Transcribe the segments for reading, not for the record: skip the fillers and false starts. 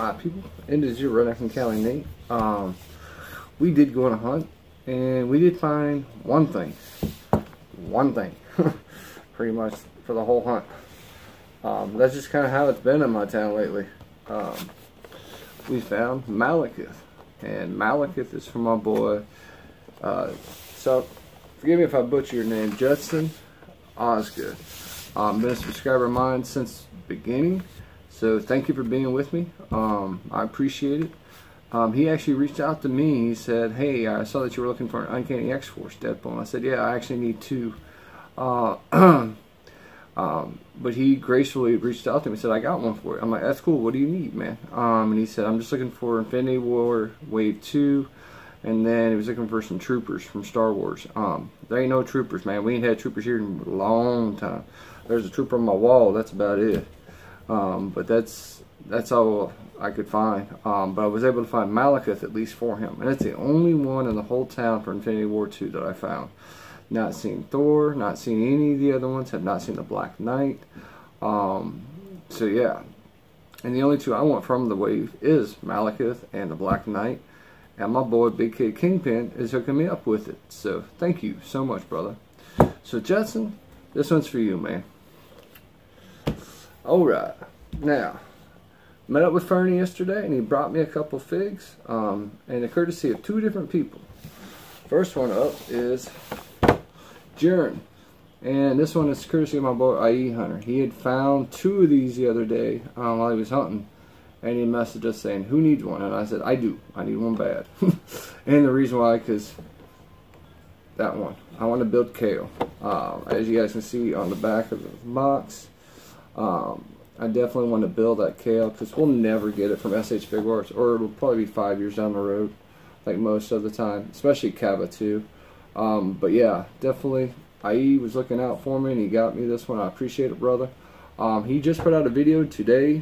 Hi people, it is your Redneck and Cali Nate. We did go on a hunt and we did find one thing, pretty much for the whole hunt. That's just kind of how it's been in my town lately. We found Malekith, and Malekith is from my boy, so forgive me if I butcher your name, Judson Osgood. Been a subscriber of mine since the beginning. So thank you for being with me. I appreciate it. He actually reached out to me. He said, hey, I saw that you were looking for an Uncanny X-Force Deadpool. And I said, yeah, I actually need two. But he gracefully reached out to me and said, I got one for you. I'm like, that's cool. What do you need, man? And he said, I'm just looking for Infinity War Wave 2. And then he was looking for some troopers from Star Wars. There ain't no troopers, man. We ain't had troopers here in a long time. There's a trooper on my wall. That's about it. But that's all I could find. But I was able to find Malekith at least for him. And it's the only one in the whole town for Infinity War 2 that I found. Not seen Thor, not seen any of the other ones, have not seen the Black Knight. So yeah. And the only two I want from the wave is Malekith and the Black Knight. And my boy Big Kid Kingpin is hooking me up with it. So thank you so much, brother. So Judson, this one's for you, man. Alright, now, met up with Fernie yesterday and he brought me a couple figs, and a courtesy of two different people. First one up is Jern, and this one is courtesy of my boy IE Hunter. He had found two of these the other day while he was hunting, and he messaged us saying, who needs one? And I said, I do. I need one bad. And the reason why, because that one, I want to build kale. As you guys can see on the back of the box, I definitely want to build that kale because we'll never get it from SH Fig Arts, or it'll probably be 5 years down the road, like most of the time, especially Cava too. But yeah, definitely IE was looking out for me and he got me this one. I appreciate it, brother. He just put out a video today,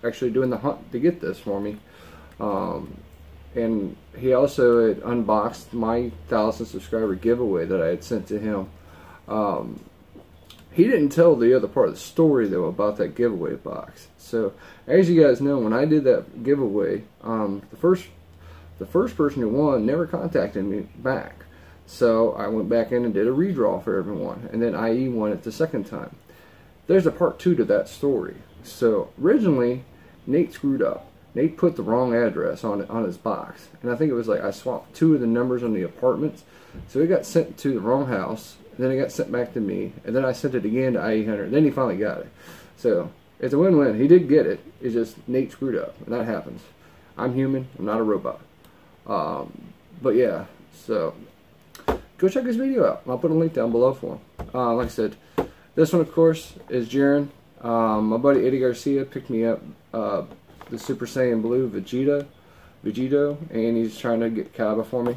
actually doing the hunt to get this for me. And he also had unboxed my 1,000 subscriber giveaway that I had sent to him. He didn't tell the other part of the story though about that giveaway box. So as you guys know, when I did that giveaway, the first person who won never contacted me back. So I went back in and did a redraw for everyone, and then IE won it the second time. There's a part 2 to that story. So originally Nate screwed up. Nate put the wrong address on his box, and I think it was like I swapped 2 of the numbers on the apartments, so it got sent to the wrong house. Then it got sent back to me, and then I sent it again to IE Hunter. Then he finally got it. So it's a win-win. He did get it. It's just Nate screwed up, and that happens. I'm human. I'm not a robot. But yeah, so go check his video out. I'll put a link down below for him. Like I said, this one of course is Jaren. My buddy Eddie Garcia picked me up the Super Saiyan Blue Vegito, and he's trying to get Cava for me.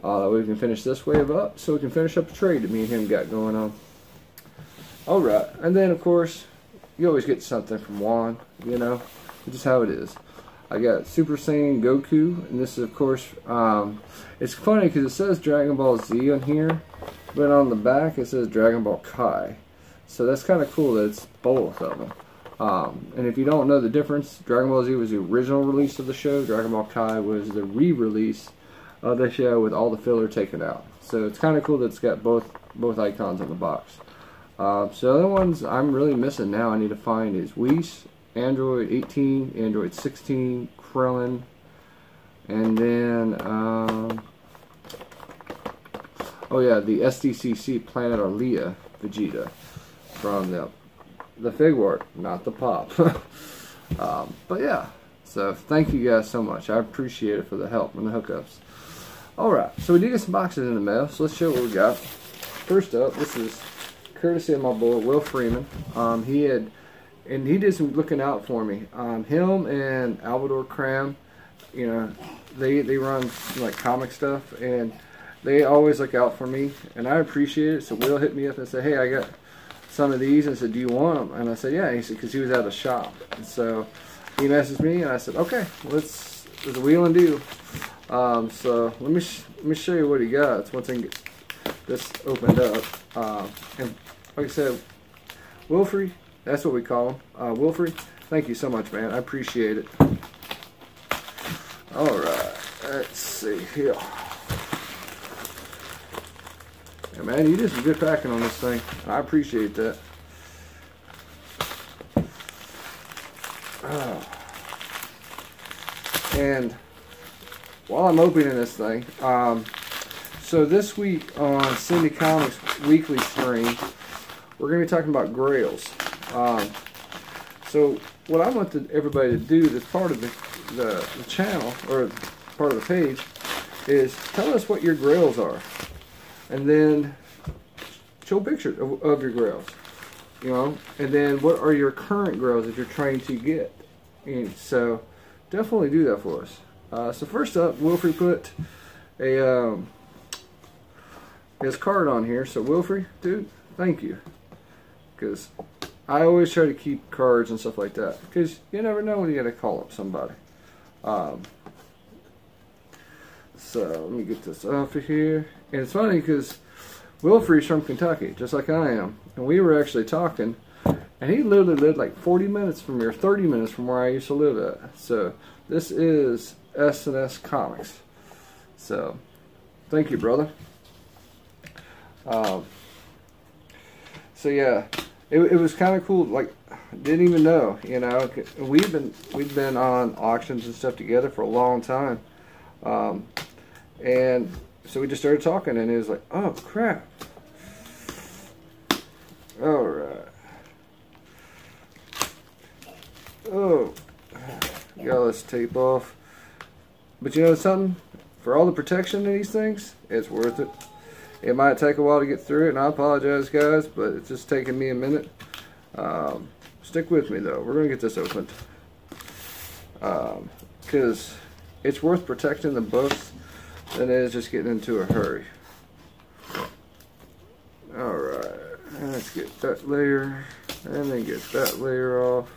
That way we can finish this wave up, so we can finish up the trade that me and him got going on. Alright, and then of course, you always get something from Juan, you know, which is how it is. I got Super Saiyan Goku, and this is of course, it's funny because it says Dragon Ball Z on here, but on the back it says Dragon Ball Kai. So that's kind of cool that it's both of them. And if you don't know the difference, Dragon Ball Z was the original release of the show, Dragon Ball Kai was the re-release of the show with all the filler taken out. So it's kind of cool that it's got both icons on the box. So the other ones I'm really missing now I need to find is Whis, Android 18, Android 16, Krillin, and then oh yeah, the SDCC Planet Arlia Vegeta from the fig art, not the pop. But yeah, so thank you guys so much. I appreciate it for the help and the hookups. Alright, so we did get some boxes in the mail, so let's show what we got. First up, this is courtesy of my boy Will Freeman. He did some looking out for me. Him and Alvador Cram, you know, they run like comic stuff, and they always look out for me, and I appreciate it. So Will hit me up and said, hey, I got some of these, and I said, do you want them? And I said, yeah. And he said, because he was at a shop. And so he messaged me, and I said, okay, let's a wheel and deal. So let me show you what he got once I can get this opened up. And like I said, Wilfrey, that's what we call him. Wilfrey, Thank you so much, man. I appreciate it. Alright, let's see here. Yeah, man, you did some good packing on this thing. I appreciate that. Oh. And while I'm opening this thing, so this week on Cindy Comics weekly stream, we're going to be talking about grails. So what I want everybody to do that's part of the channel, or part of the page, is tell us what your grails are. And then show pictures of your grails. You know, and then what are your current grails that you're trying to get. And so definitely do that for us. So first up, Wilfrey put his card on here. So Wilfrey, dude, thank you. Because I always try to keep cards and stuff like that. Because you never know when you got to call up somebody. So let me get this off of here. And it's funny because Wilfrey's from Kentucky, just like I am. And we were actually talking. And he literally lived like 40 minutes from here, 30 minutes from where I used to live at. So this is S&S Comics. So thank you, brother. So yeah, it was kind of cool. Like, didn't even know, you know. We've been on auctions and stuff together for a long time, and so we just started talking, and it was like, oh crap. All right. Oh, got all this tape off. But you know something? For all the protection in these things, it's worth it. It might take a while to get through it, and I apologize, guys, but it's just taking me a minute. Stick with me, though. We're going to get this opened. Because it's worth protecting the books than it is just getting into a hurry. Alright, let's get that layer, and then get that layer off.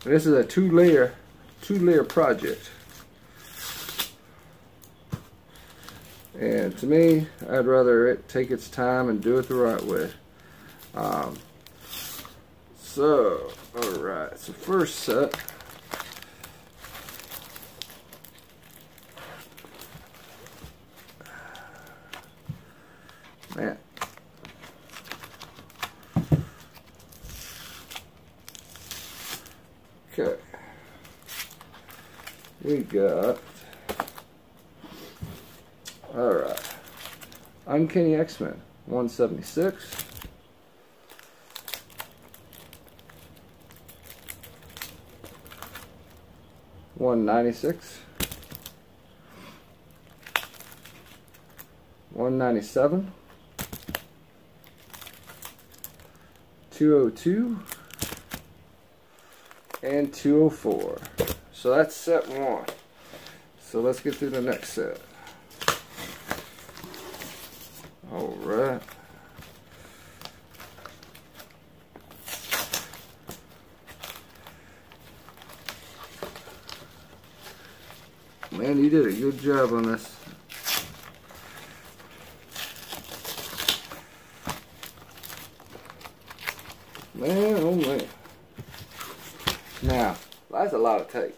This is a two-layer project. And to me, I'd rather it take its time and do it the right way. So, alright, so first set. Man. Okay. We got, alright, Uncanny X-Men 176, $196, $197, $202, and $204. So that's set one. So let's get through the next set. Alright. Man, you did a good job on this. Man, oh man. Now, that's a lot of tape.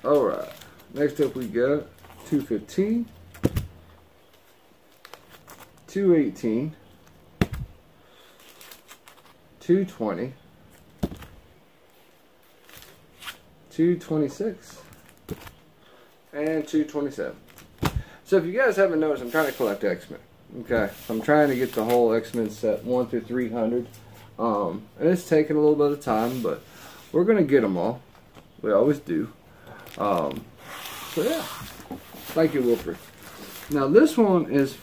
Alright, next up we got 215, 218, 220, 226, and 227. So if you guys haven't noticed, I'm trying to collect X-Men. Okay, I'm trying to get the whole X-Men set 1 through 300. And it's taking a little bit of time, but we're going to get them all. We always do. So yeah, thank you, Wilfred. Now this one is,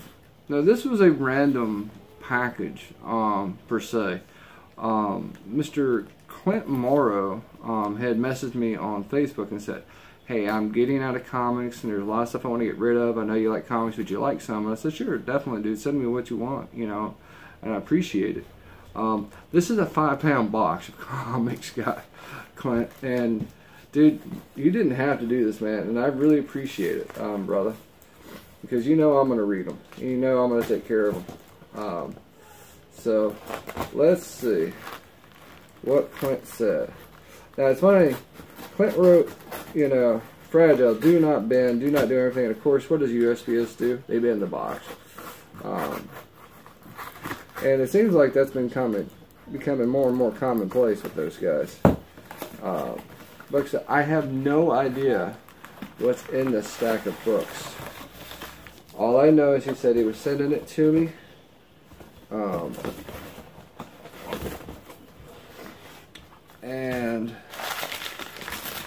this was a random package, per se. Mr. Clint Morrow had messaged me on Facebook and said, hey, I'm getting out of comics and there's a lot of stuff I want to get rid of. I know you like comics, would you like some? And I said, sure, definitely, dude. Send me what you want, you know, and I appreciate it. This is a 5-pound box of comics, Clint, and dude, you didn't have to do this, man, and I really appreciate it, brother, because you know I'm going to read them, you know I'm going to take care of them. So let's see. what Clint said. Now it's funny, Clint wrote, you know, fragile, do not bend, do not do everything. And of course, what does USPS do? They bend the box. And it seems like that's been becoming more and more commonplace with those guys. Like I said, I have no idea what's in this stack of books. All I know is he said he was sending it to me. And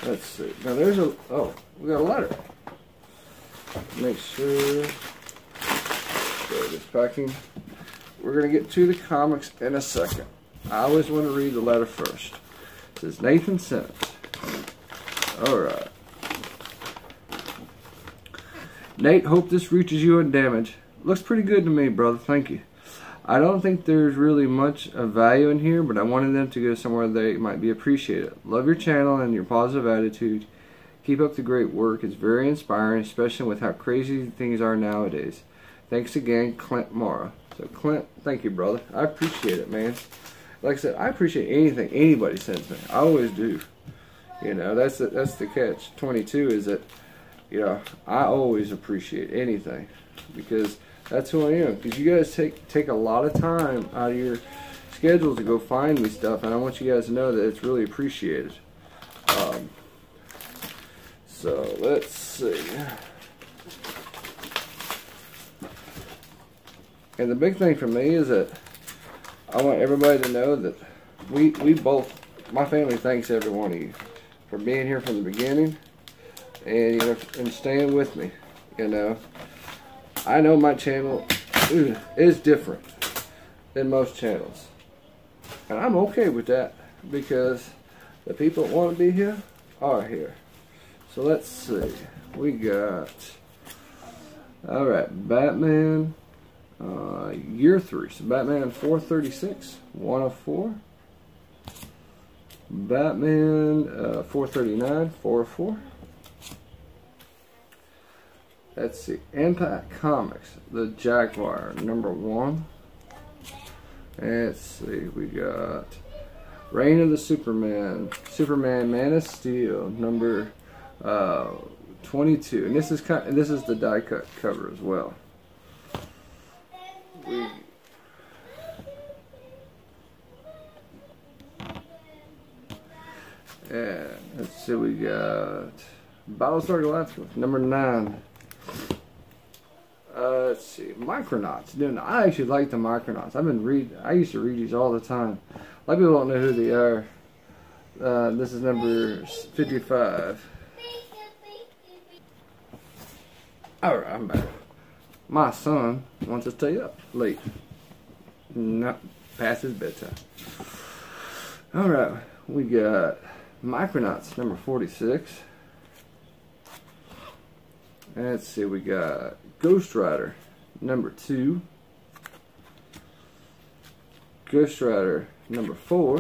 let's see. Now there's a, oh, we got a letter. Make sure. So this packing. We're going to get to the comics in a second. I always want to read the letter first. It says, Nathan sent it. Alright. Nate, hope this reaches you undamaged. Looks pretty good to me, brother. Thank you. I don't think there's really much of value in here, but I wanted them to go somewhere they might be appreciated. Love your channel and your positive attitude. Keep up the great work. It's very inspiring, especially with how crazy things are nowadays. Thanks again, Clint Mara. So Clint, thank you, brother. I appreciate it, man. Like I said, I appreciate anything anybody sends me. I always do. You know, that's the catch. 22 is that, you know, I always appreciate anything because that's who I am. Because you guys take a lot of time out of your schedule to go find me stuff, and I want you guys to know that it's really appreciated. So let's see. And the big thing for me is that I want everybody to know that we both, my family thanks every one of you for being here from the beginning and, you know, and staying with me. You know, I know my channel is different than most channels, and I'm okay with that because the people that want to be here are here. So let's see, we got, alright, Batman year 3, so Batman 436, 104, Batman 439, 404. Let's see, Impact Comics, the Jaguar, number 1. Let's see, we got Reign of the Superman, Man of Steel, number 22, and this is the die cut cover as well. And let's see, we got Battlestar Galactica, number 9. Let's see, Micronauts. Dude, I actually like the Micronauts. I used to read these all the time. A lot of people don't know who they are. This is number 55. Alright, I'm back. My son wants to stay up late. Not past his bedtime. Alright, we got Micronauts, number 46. And let's see, we got Ghost Rider, number 2. Ghost Rider, number 4.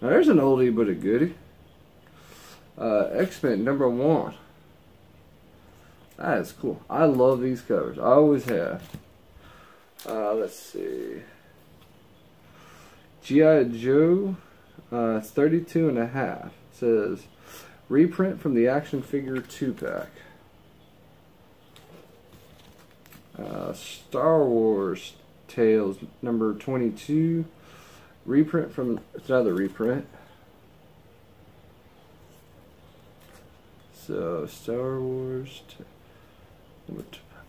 Now there's an oldie but a goodie. X-Men, number 1. That is cool. I love these covers. I always have. Let's see. G.I. Joe, it's 32.5. It says, reprint from the action figure 2-pack. Star Wars Tales, number 22. Reprint from, it's another reprint. So, Star Wars.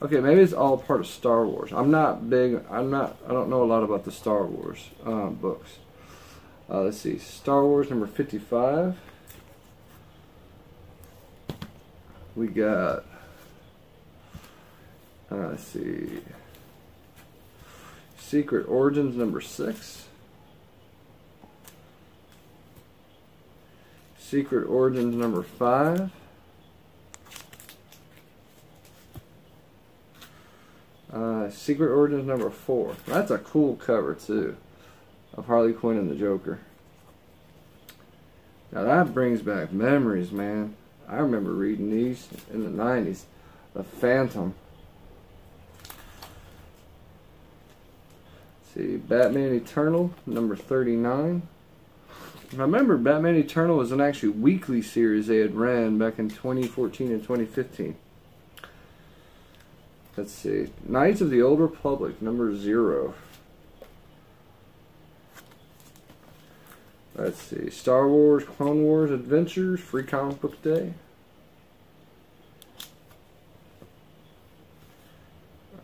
Okay, maybe it's all part of Star Wars. I don't know a lot about the Star Wars books. Let's see, Star Wars number 55. We got, let's see, Secret Origins number 6. Secret Origins number 5. Secret Origins number 4. That's a cool cover too, of Harley Quinn and the Joker. Now that brings back memories, man. I remember reading these in the 90s. The Phantom. Let's see, Batman Eternal, number 39. I remember Batman Eternal was an actually weekly series they had ran back in 2014 and 2015. Let's see, Knights of the Old Republic, number 0. Let's see, Star Wars Clone Wars Adventures, Free Comic Book Day.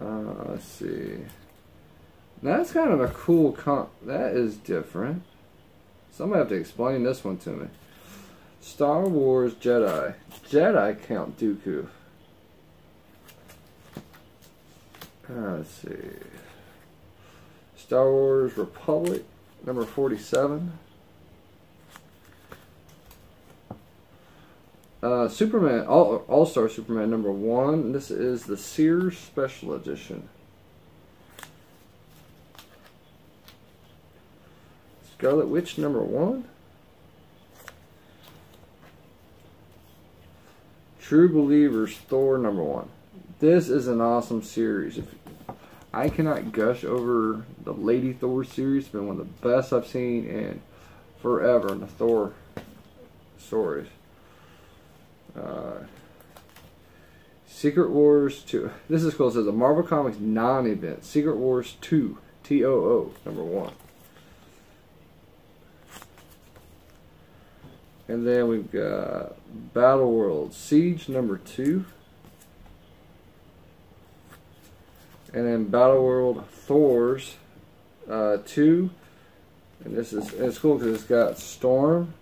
Let's see. That's kind of a cool that is different. Somebody have to explain this one to me. Star Wars Jedi. Jedi Count Dooku. Let's see. Star Wars Republic, number 47. Superman, All-Star Superman number 1. This is the Sears Special Edition. Scarlet Witch number 1. True Believers Thor number 1. This is an awesome series. I cannot gush over the Lady Thor series. It's been one of the best I've seen in forever in the Thor stories. Secret Wars 2. This is cool. It says a Marvel Comics non-event. Secret Wars 2. TOO number 1. And then we've got Battle World Siege number 2. And then Battle World Thors 2. And it's cool because it's got Storm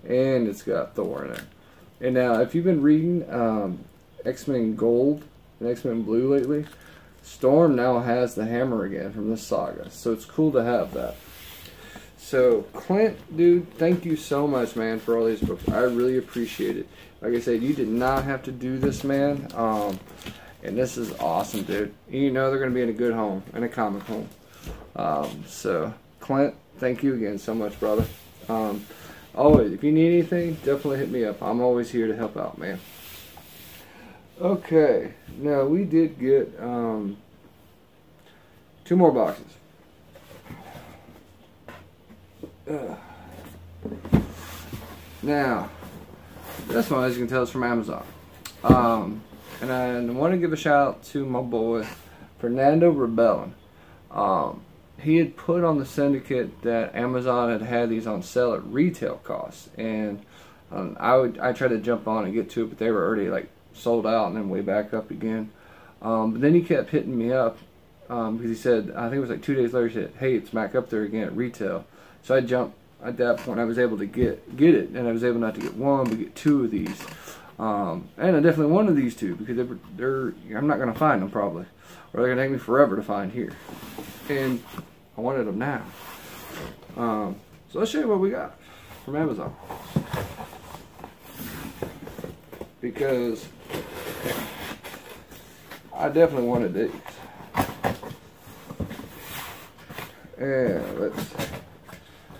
and it's got Thor in it. And now, if you've been reading X-Men Gold and X-Men Blue lately, Storm now has the hammer again from this saga. So it's cool to have that. So, Clint, dude, thank you so much, man, for all these books. I really appreciate it. Like I said, you did not have to do this, man. And this is awesome, dude. You know they're going to be in a good home, in a comic home. So, Clint, thank you again so much, brother. Always, if you need anything, definitely hit me up. I'm always here to help out, man. Okay, now we did get 2 more boxes. Now, this one, as you can tell, is from Amazon. And I want to give a shout out to my boy, Fernando Rebellin. He had put on the syndicate that Amazon had these on sale at retail costs, and I tried to jump on and get to it, but they were already like sold out and then way back up again. But then he kept hitting me up because he said, I think it was like 2 days later, he said, hey, it's back up there again at retail. So I jumped. At that point, I was able to get it, and I was able not to get 1, but get 2 of these. And I definitely wanted these 2 because they're I'm not gonna find them probably, or they're gonna take me forever to find here. And I wanted them now. So let's show you what we got from Amazon, because I definitely wanted these. And let's see.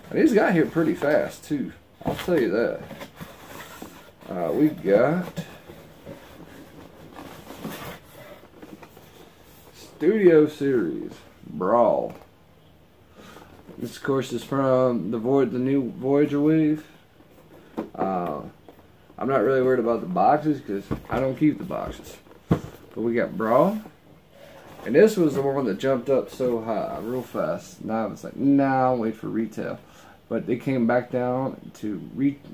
And these got here pretty fast too, I'll tell you that. We got Studio Series Brawl. This, of course, is from the new Voyager wave. I'm not really worried about the boxes because I don't keep the boxes. But we got Brawl. And this was the one that jumped up so high, real fast. Now it's like, nah, I'll wait for retail. But they came back down to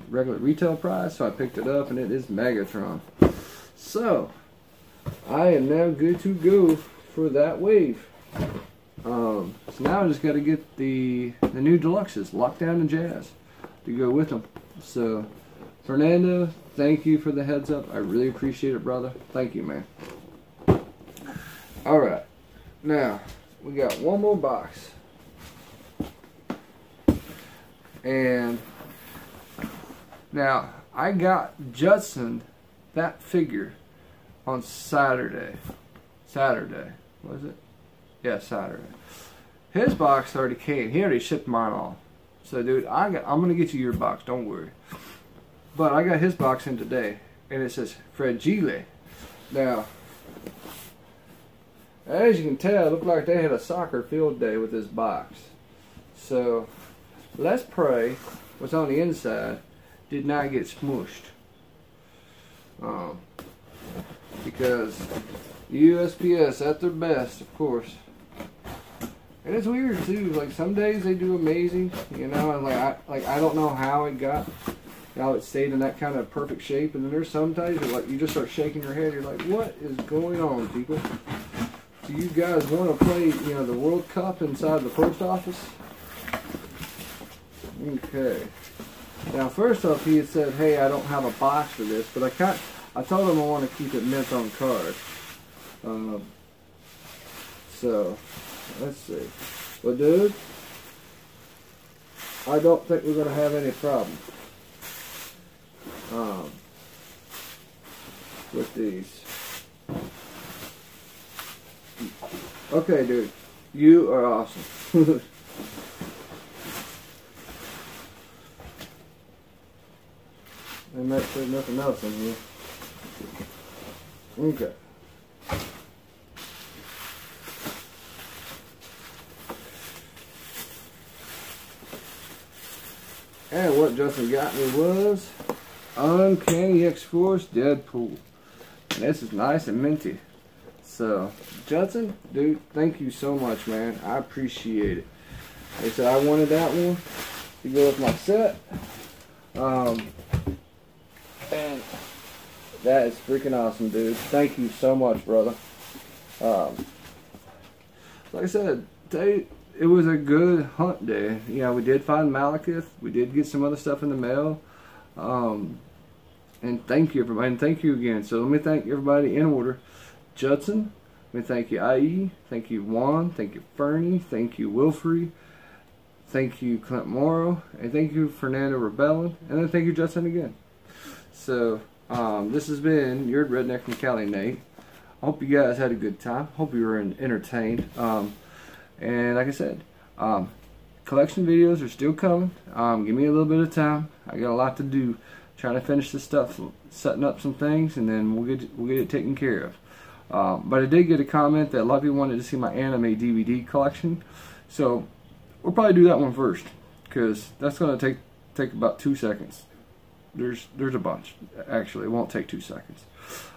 regular retail price, so I picked it up, and it is Megatron. So, I am now good to go for that wave. So now I just got to get the new deluxes, Lockdown and Jazz, to go with them. So, Fernando, thank you for the heads up. I really appreciate it, brother. Thank you, man. Alright, now, we got one more box. And now I got Judson that figure on Saturday. Was it? Yeah, Saturday. His box already came. He already shipped mine off. So, dude, I'm gonna get you your box. Don't worry. But I got his box in today, and it says Fragile. Now, As you can tell, it looked like they had a soccer field day with this box. So, let's pray what's on the inside did not get smushed. Because USPS at their best, of course. And it's weird too. Like some days they do amazing, you know. And I don't know how it stayed in that kind of perfect shape. And then there's some days you just start shaking your head. You're like, what is going on, people? Do you guys want to play, the World Cup inside the post office? Okay. Now, first off, he had said, "Hey, I don't have a box for this," but I told him I want to keep it mint on card. So, let's see. Well, dude, I don't think we're going to have any problem with these. Okay, dude, you are awesome. And there's nothing else in here. Okay. And what Justin got me was Uncanny X-Force Deadpool. And this is nice and minty. So, Justin, dude, thank you so much, man. I appreciate it. Like I said, I wanted that one to go with my set. And that is freaking awesome, dude. Thank you so much, brother. Like I said, today it was a good hunt day. We did find Malekith. We did get some other stuff in the mail. And thank you, everybody. And thank you again. So let me thank everybody in order. Judson, let me thank you, IE. Thank you, Juan. Thank you, Fernie. Thank you, Wilfrey. Thank you, Clint Morrow. And thank you, Fernando Rebellin. And then thank you, Justin, again. So, this has been your Redneck from Cali, Nate. I hope you guys had a good time. Hope you were entertained. And like I said, collection videos are still coming. Give me a little bit of time. I got a lot to do. Trying to finish this stuff, setting up some things, and then we'll get it taken care of. But I did get a comment that a lot of people wanted to see my anime DVD collection. So, we'll probably do that one first, because that's going to take about 2 seconds. There's a bunch. Actually, it won't take 2 seconds.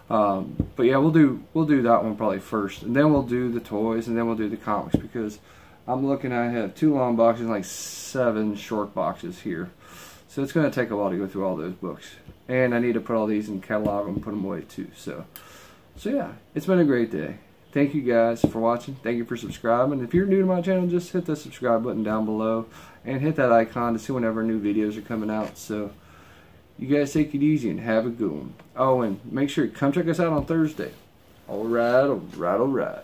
But yeah, we'll do that one probably first, and then we'll do the toys, and then we'll do the comics, because I'm looking at, I have 2 long boxes and like 7 short boxes here. So it's going to take a while to go through all those books, and I need to put all these in catalog and put them away too. So yeah, it's been a great day. Thank you guys for watching. Thank you for subscribing. If you're new to my channel, just hit the subscribe button down below and hit that icon to see whenever new videos are coming out. So you guys take it easy and have a good one. Oh, and make sure you come check us out on Thursday. Alright, alright, alright.